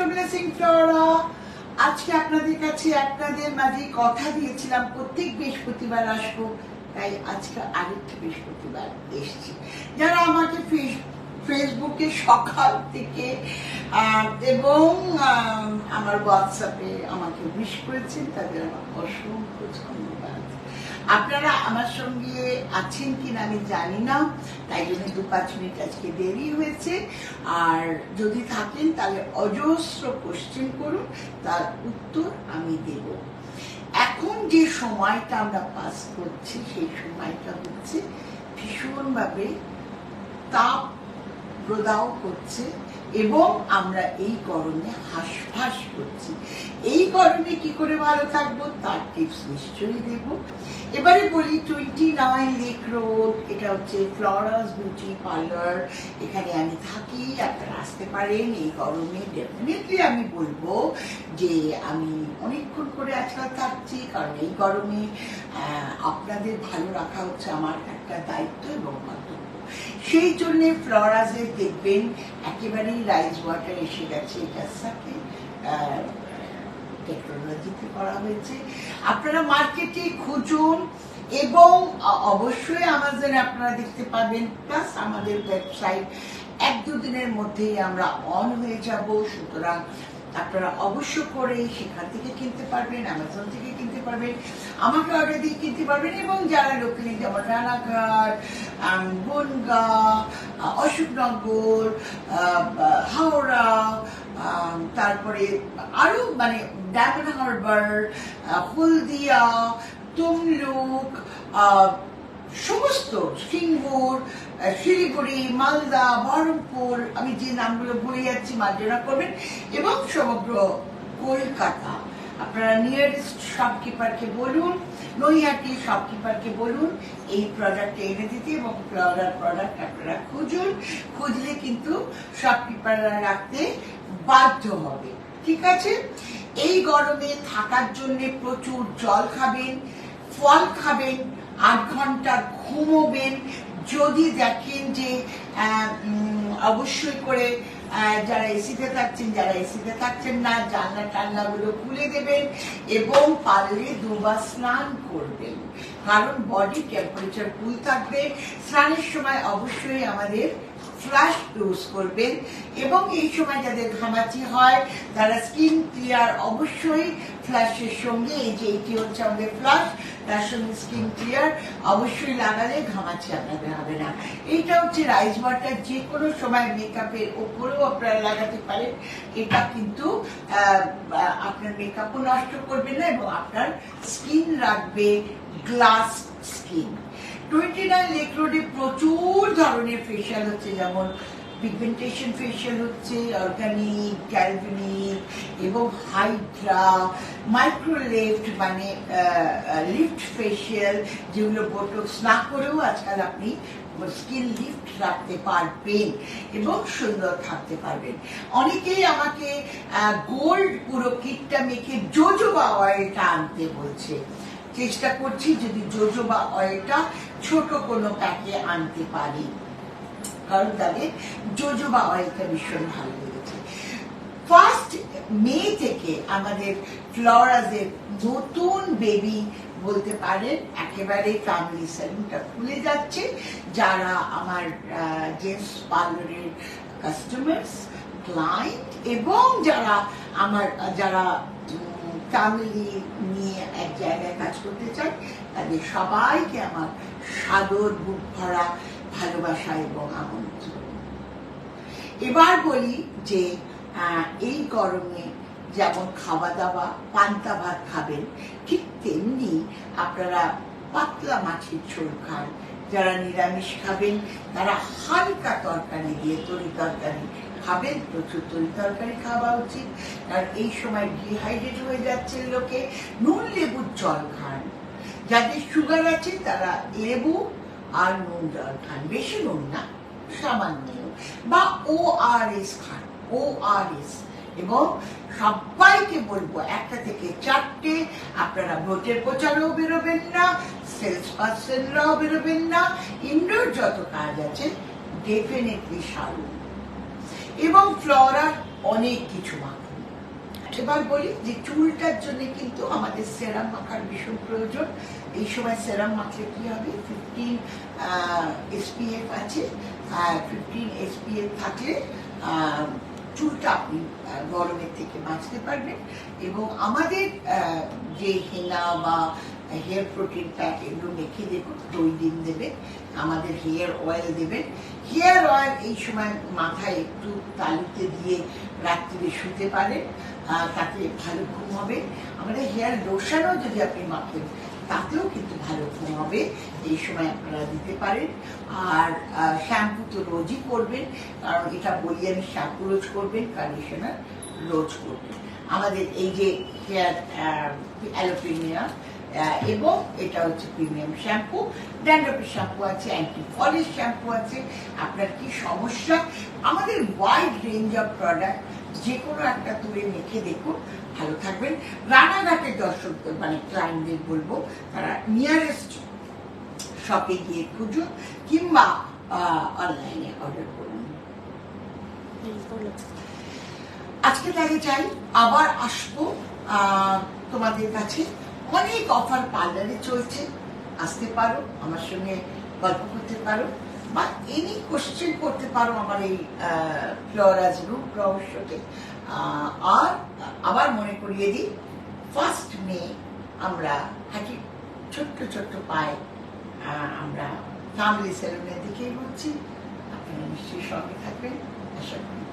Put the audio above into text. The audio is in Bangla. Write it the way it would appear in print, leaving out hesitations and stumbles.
Blessing Flora. আজকে আপনাদের কাছে আপনাদের মাঝে কথা দিয়েছিলাম প্রত্যেক বৃহস্পতিবার আসবো, তাই আজকে আরেকটা বৃহস্পতিবার এসেছি। যারা আমাকে ফেসবুকে সকাল থেকে এবং আমার হোয়াটসঅ্যাপে আমাকে উইশ করেছেন, তাদের আমার অসংখ্য ধন্যবাদ। আপনারা আমার সঙ্গে আছেন কিনা আমি জানি না, তাই জন্য 2-5 মিনিট আজকে দেরি হয়েছে। আর যদি থাকেন তাহলে অজস্র কোশ্চেন করুন, তার উত্তর আমি দেব। এখন যে সময়টা আমরা পাস করছি সেই সময়টা হচ্ছে ভীষণভাবে তাপ প্রদাহ করছে এবং আমরা এই গরমে হাঁসফাঁস করছি। এই গরমে কি করে ভালো থাকবো তার টিপস নিশ্চয়ই দেব। এবারে বলি 29 লেক রোড, এটা হচ্ছে ফ্লোরাস বিউটি পার্লার। এখানে আমি থাকি, আপনারা আসতে পারেন। এই গরমে ডেফিনেটলি আমি বলবো যে আমি অনেকক্ষণ করে আজকাল থাকছি, কারণ এই গরমে আপনাদের ভালো রাখা হচ্ছে আমার একটা দায়িত্ব এবং কর্তব্য। সেই জন্য ফ্লোরাসে দেখবেন একেবারেই রাইস ওয়াটার এসে গেছে, এটার সাথে টেকনোলজিতে করা হয়েছে। আপনারা মার্কেটে খুঁজুন এবং অবশ্যই আমাজনে আপনারা দেখতে পাবেন, প্লাস আমাদের ওয়েবসাইট 1-2 দিনের মধ্যেই আমরা অন হয়ে যাব। সুতরাং আপনারা অবশ্য করে সেখান থেকে কিনতে পারবেন, অ্যামাজন থেকে কিনতে পারবেন, আমাকে অর্ডার দিয়ে কিনতে পারবেন। এবং যারা লোকালি যেমন রানাঘাট, বনগাঁ, অশোকনগর, হাওড়া, তারপরে আরো মানে ডায়মন্ড হারবার, হলদিয়া, তমলুক, সমস্ত সিঙ্গুর, শিলিগুড়ি, মালদা, বহরমপুর, আমি যে নামগুলো ভুলে যাচ্ছি মার্জনা করবেন, এবং সমগ্র কলকাতা আপনারা নিয়ারেস্ট শপকিপারকে বলুন, নৈহাটি শপকিপারকে বলুন এই প্রোডাক্ট এনে দিতে, এবং ফ্লোরার প্রোডাক্ট আপনারা খুঁজুন। খুঁজলে কিন্তু শপকিপাররা রাখতে বাধ্য হবে, ঠিক আছে? এই গরমে থাকার জন্য প্রচুর জল খাবেন, ফল খাবেন, 8 ঘন্টা ঘুমোবেন। যদি দেখেন যে অবশ্যই করে যারা এসিতে থাকছেন, যারা এসিতে থাকছেন না, জানলা টানলাগুলো খুলে দেবেন এবং পারলে 2বার স্নান করবেন, কারণ বডি টেম্পারেচার কুল থাকবে। স্নানের সময় অবশ্যই আমাদের ফ্লাশ ইউজ করবেন, এবং এই সময় যাদের ঘামাচি হয় তারা স্কিন ক্লিয়ার অবশ্যই ফ্লাশের সঙ্গে, এই যে এটি হচ্ছে আমাদের ফ্লাশ, তার সঙ্গে স্কিন ক্লিয়ার অবশ্যই লাগালে ঘামাচি আপনাদের হবে না। এইটা হচ্ছে রাইস ওয়াটার, যে কোনো সময় মেকআপের ওপরেও আপনারা লাগাতে পারেন। এটা কিন্তু আপনার মেকআপও নষ্ট করবে না এবং আপনার স্কিন রাখবে গ্লাস স্কিন। 29 লেক রোডে প্রচুর ধরনের ফেশিয়াল হচ্ছে, যেমন পিগমেন্টেশন ফেশিয়াল হচ্ছে, অর্গানিক, গ্যালভানিক এবং হাইড্রা, মাইক্রোলিফট মানে লিফট ফেশিয়াল, যেগুলো বোটক্স না করেও আজকাল আপনি স্কিন লিফট রাখতে পারবেন এবং সুন্দর থাকতে পারবেন। অনেকেই আমাকে গোল্ড পুরো কিটটা মেখে জোজোবা অয়েলটা আনতে বলছে। চেষ্টা করছি যদি জোজোবা অয়েলটা ছোট কোনো প্যাকে আনতে পারি, কারণ তাদের জোজোবা অয়েলটা ভীষণ ভালো লেগেছে। 1 মে থেকে আমাদের ফ্লোরাসের নতুন বেবি বলতে পারেন একেবারে ফ্যামিলি সেলুনটা খুলে যাচ্ছে। যারা আমার জেন্টস পার্লারের কাস্টমার্স, ক্লায়েন্ট এবং যারা ফ্যামিলি নিয়ে এক জায়গায় কাজ করতে চান, তাদের সবাইকে আমার সাদর বুক ভরা ভালোবাসা এবং আমন্ত্রণ। এবার বলি যে এই গরমে যেমন খাওয়া দাওয়া পান্তা ভাত খাবেন, ঠিক তেমনি আপনারা পাতলা মাছের ঝোল খান। যারা নিরামিষ খাবেন তারা হালকা তরকারি দিয়ে তরি তরকারি খাবেন, প্রচুর তরি তরকারি খাওয়া উচিত, কারণ এই সময় ডিহাইড্রেট হয়ে যাচ্ছে লোকে। নুন লেবুর জল খান, যাদের সুগার আছে তারা লেবু আর নুন জল খান, বেশি নুন না, সামান্য, বা ORS খান, ORS। এবং সবাইকে বলবো 1টা থেকে 4টে আপনারা ভোটের প্রচারেও বেরোবেন না, সেলস পার্সনরাও বেরোবেন না, ইনডোর যত কাজ আছে ডেফিনেটলি সারুন। এবং ফ্লোরার অনেক কিছু মাখুন, এবার বলি যে চুলটার জন্য কিন্তু আমাদের সেরাম মাখার ভীষণ প্রয়োজন। এই সময় সেরাম মাখলে কি হবে, 15 SPF আছে, 15 SPF থাকলে চুলটা আপনি গরমের থেকে বাঁচতে পারবেন। এবং আমাদের যে হেনা বা হেয়ার প্রোটিন প্যাক এগুলো মেখে দেখুন, 2 দিন দেবেন। আমাদের হেয়ার অয়েল দেবেন। হেয়ার অয়েল এই সময় মাথায় একটু তালুতে দিয়ে রাত্রিরে শুতে পারেন, তাতে ভালো ঘুম হবে। আমাদের হেয়ার লোশনও যদি আপনি মাখেন তাতেও কিন্তু ভালো ঘুম হবে, এই সময় আপনারা দিতে পারেন। আর শ্যাম্পু তো রোজই করবেন, কারণ এটা বলি আমি, শ্যাম্পু রোজ করবেন, কন্ডিশনার রোজ করবেন। আমাদের এই যে হেয়ার অ্যালোপিনিয়া এবং এটা হচ্ছে প্রিমিয়াম শ্যাম্পু, ড্যান্ড্রফের শ্যাম্পু আছে, অ্যান্টি ফলিশ শ্যাম্পু আছে। আপনার কি সমস্যা, আমাদের ওয়াইড রেঞ্জ অফ প্রোডাক্ট, যে কোনো একটা তুলে মেখে দেখুন, ভালো থাকবেন। রানাঘাটের দর্শকদের মানে ক্লায়েন্টদের বলবো, তারা নিয়ারেস্ট শপে গিয়ে খুঁজুন কিংবা অনলাইনে অর্ডার করুন। আজকে তাই চাই, আবার আসবো তোমাদের কাছে। অনেক অফার পার্লারে চলছে, আসতে পারো, আমার সঙ্গে গল্প করতে পারো, বা এনি কোশ্চেন করতে পারো আমার এই ফ্লোরাজ রূপ রহস্যকে। আর আবার মনে করিয়ে দিই, 1 মে আমরা হাঁটি ছোট্ট ছোট্ট পায়ে আমরা ফ্যামিলি সেলুনের দিকে এগোচ্ছি। আপনারা নিশ্চয়ই সঙ্গে থাকবেন, আশা করি।